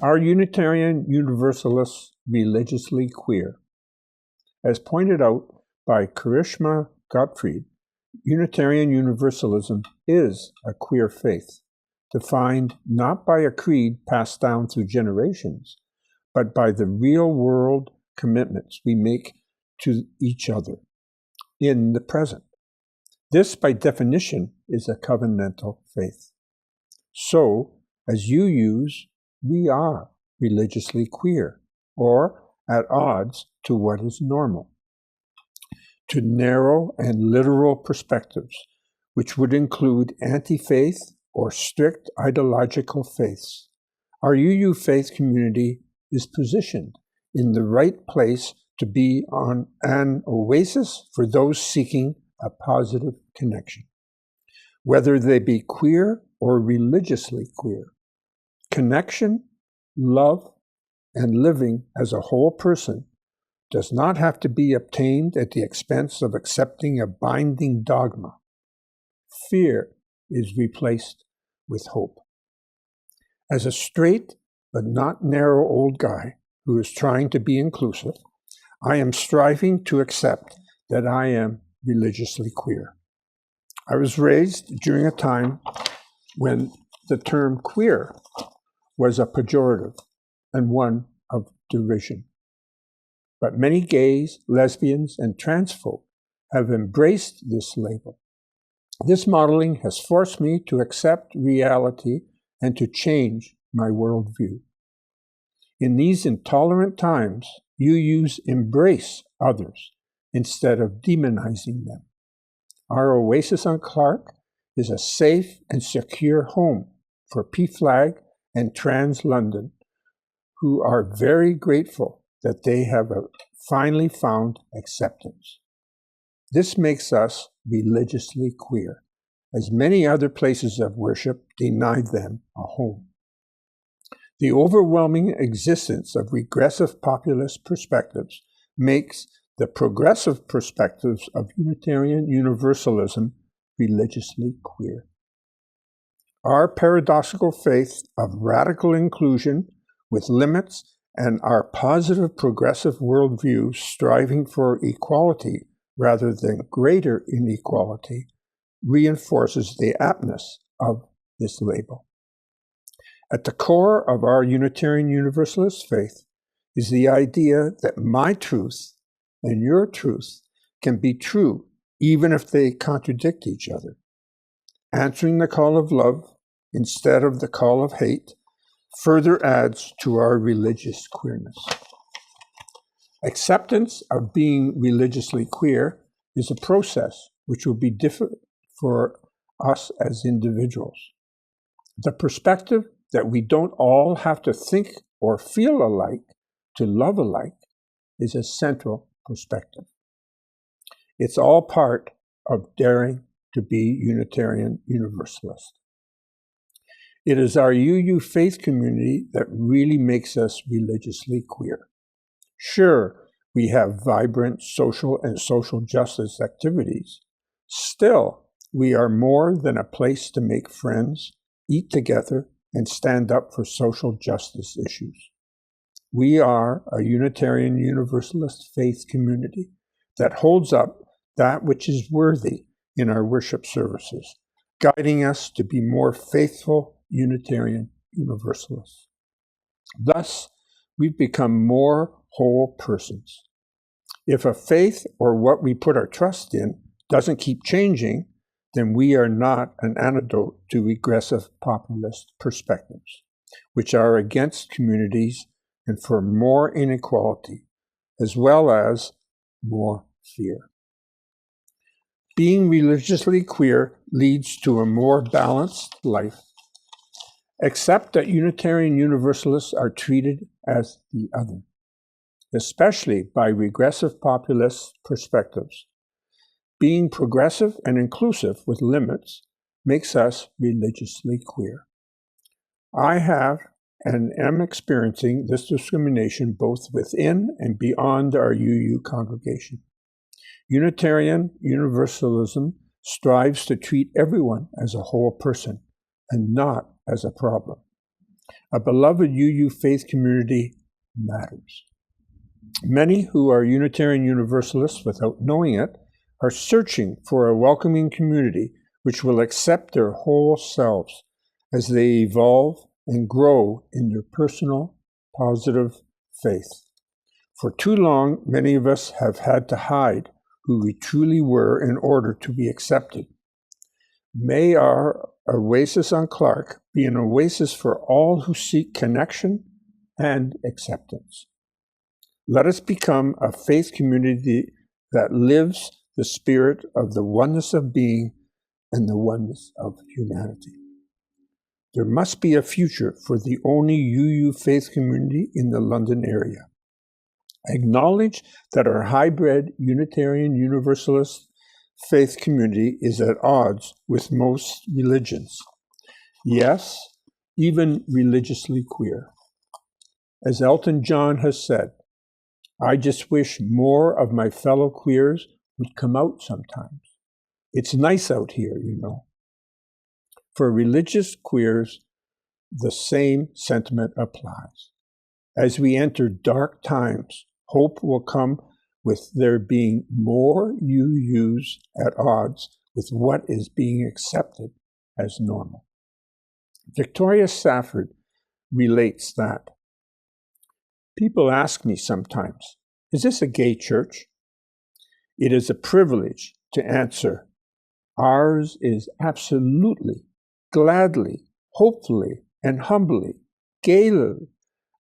Are Unitarian Universalists religiously queer? As pointed out by Karishma Gottfried, Unitarian Universalism is a queer faith, defined not by a creed passed down through generations, but by the real-world commitments we make to each other in the present. This, by definition, is a covenantal faith. So, as you use, we are religiously queer, or at odds to what is normal, to narrow and literal perspectives, which would include anti-faith or strict ideological faiths. Our UU faith community is positioned in the right place to be on an oasis for those seeking a positive connection, whether they be queer or religiously queer. Connection, love, and living as a whole person does not have to be obtained at the expense of accepting a binding dogma. Fear is replaced with hope. As a straight but not narrow old guy who is trying to be inclusive, I am striving to accept that I am religiously queer. I was raised during a time when the term queer was a pejorative and one of derision. But many gays, lesbians, and trans folk have embraced this label. This modeling has forced me to accept reality and to change my worldview. In these intolerant times, UUs embrace others instead of demonizing them. Our oasis on Clark is a safe and secure home for PFLAG and Trans London, who are very grateful that they have finally found acceptance. This makes us religiously queer, as many other places of worship denied them a home. The overwhelming existence of regressive populist perspectives makes the progressive perspectives of Unitarian Universalism religiously queer. Our paradoxical faith of radical inclusion with limits and our positive progressive worldview striving for equality rather than greater inequality reinforces the aptness of this label. At the core of our Unitarian Universalist faith is the idea that my truth and your truth can be true even if they contradict each other. Answering the call of love instead of the call of hate further adds to our religious queerness. Acceptance of being religiously queer is a process which will be different for us as individuals. The perspective that we don't all have to think or feel alike to love alike is a central perspective. It's all part of daring to be Unitarian Universalist. It is our UU faith community that really makes us religiously queer. Sure, we have vibrant social and social justice activities. Still, we are more than a place to make friends, eat together, and stand up for social justice issues. We are a Unitarian Universalist faith community that holds up that which is worthy in our worship services, guiding us to be more faithful Unitarian Universalists. Thus, we've become more whole persons. If a faith or what we put our trust in doesn't keep changing, then we are not an antidote to regressive populist perspectives, which are against communities and for more inequality, as well as more fear. Being religiously queer leads to a more balanced life, except that Unitarian Universalists are treated as the other, especially by regressive populist perspectives. Being progressive and inclusive with limits makes us religiously queer. I have and am experiencing this discrimination both within and beyond our UU congregation. Unitarian Universalism strives to treat everyone as a whole person and not as a problem. A beloved UU faith community matters. Many who are Unitarian Universalists without knowing it are searching for a welcoming community which will accept their whole selves as they evolve and grow in their personal, positive faith. For too long, many of us have had to hide who we truly were in order to be accepted. May our oasis on Clark be an oasis for all who seek connection and acceptance. Let us become a faith community that lives the spirit of the oneness of being and the oneness of humanity. There must be a future for the only UU faith community in the London area. Acknowledge that our hybrid Unitarian Universalist faith community is at odds with most religions. Yes, even religiously queer. As Elton John has said, I just wish more of my fellow queers would come out sometimes. It's nice out here, you know. For religious queers, the same sentiment applies. As we enter dark times, hope will come with there being more UUs at odds with what is being accepted as normal. Victoria Safford relates that people ask me sometimes, is this a gay church? It is a privilege to answer, ours is absolutely, gladly, hopefully, and humbly, gaily,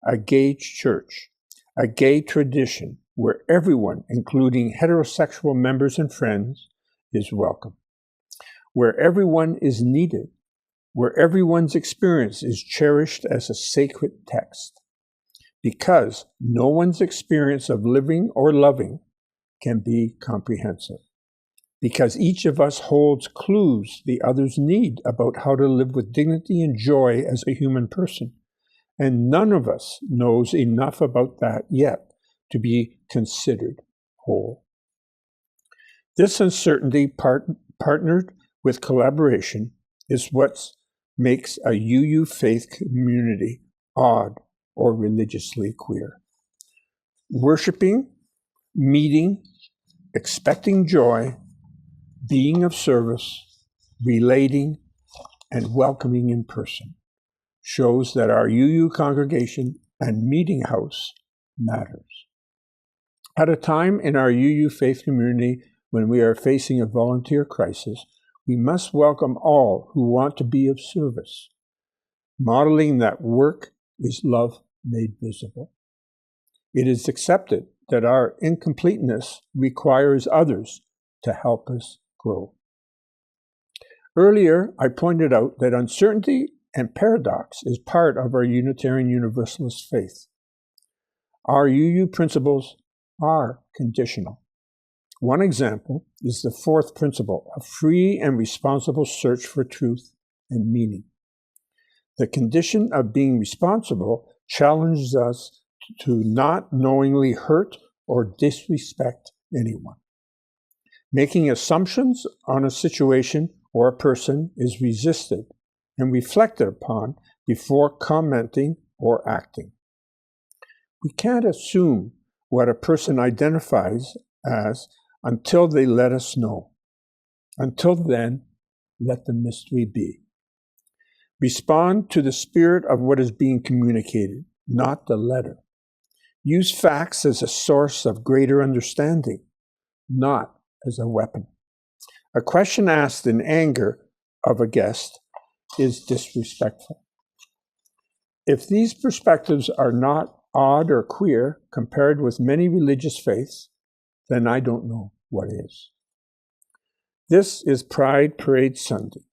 a gay church, a gay tradition where everyone, including heterosexual members and friends, is welcome, where everyone is needed, where everyone's experience is cherished as a sacred text, because no one's experience of living or loving can be comprehensive, because each of us holds clues the others need about how to live with dignity and joy as a human person, and none of us knows enough about that yet to be considered whole. This uncertainty partnered with collaboration is what makes a UU faith community odd or religiously queer. Worshipping, meeting, expecting joy, being of service, relating, and welcoming in person shows that our UU congregation and meeting house matters. At a time in our UU faith community when we are facing a volunteer crisis, we must welcome all who want to be of service, modeling that work is love made visible. It is accepted that our incompleteness requires others to help us grow. Earlier, I pointed out that uncertainty and paradox is part of our Unitarian Universalist faith. Our UU principles are conditional. One example is the fourth principle, a free and responsible search for truth and meaning. The condition of being responsible challenges us to not knowingly hurt or disrespect anyone. Making assumptions on a situation or a person is resisted and reflected upon before commenting or acting. We can't assume what a person identifies as until they let us know. Until then, let the mystery be. Respond to the spirit of what is being communicated, not the letter. Use facts as a source of greater understanding, not as a weapon. A question asked in anger of a guest is disrespectful. If these perspectives are not odd or queer compared with many religious faiths, then I don't know what is. This is Pride Parade Sunday.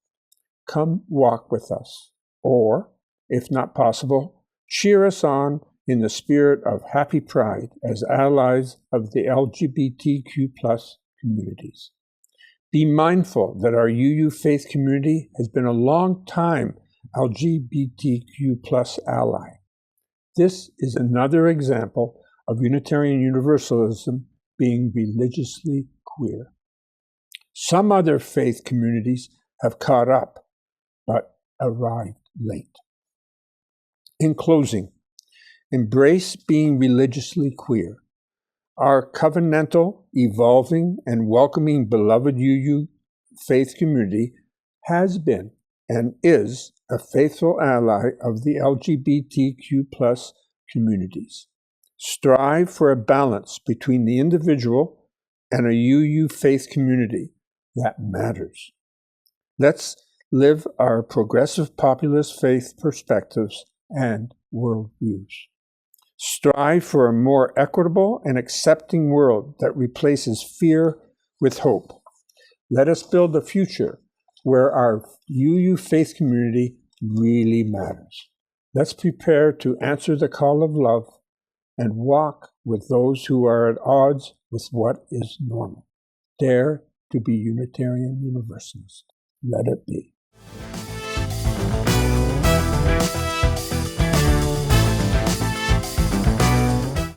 Come walk with us, or, if not possible, cheer us on in the spirit of happy pride as allies of the LGBTQ+ communities. Be mindful that our UU faith community has been a long time LGBTQ+ ally. This is another example of Unitarian Universalism being religiously queer. Some other faith communities have caught up, but arrived late. In closing, embrace being religiously queer. Our covenantal, evolving, and welcoming beloved UU faith community has been and is a faithful ally of the LGBTQ+ communities. Strive for a balance between the individual and a UU faith community that matters. Let's live our progressive populist faith perspectives and worldviews. Strive for a more equitable and accepting world that replaces fear with hope. Let us build a future where our UU faith community really matters. Let's prepare to answer the call of love and walk with those who are at odds with what is normal. Dare to be Unitarian Universalist. Let it be.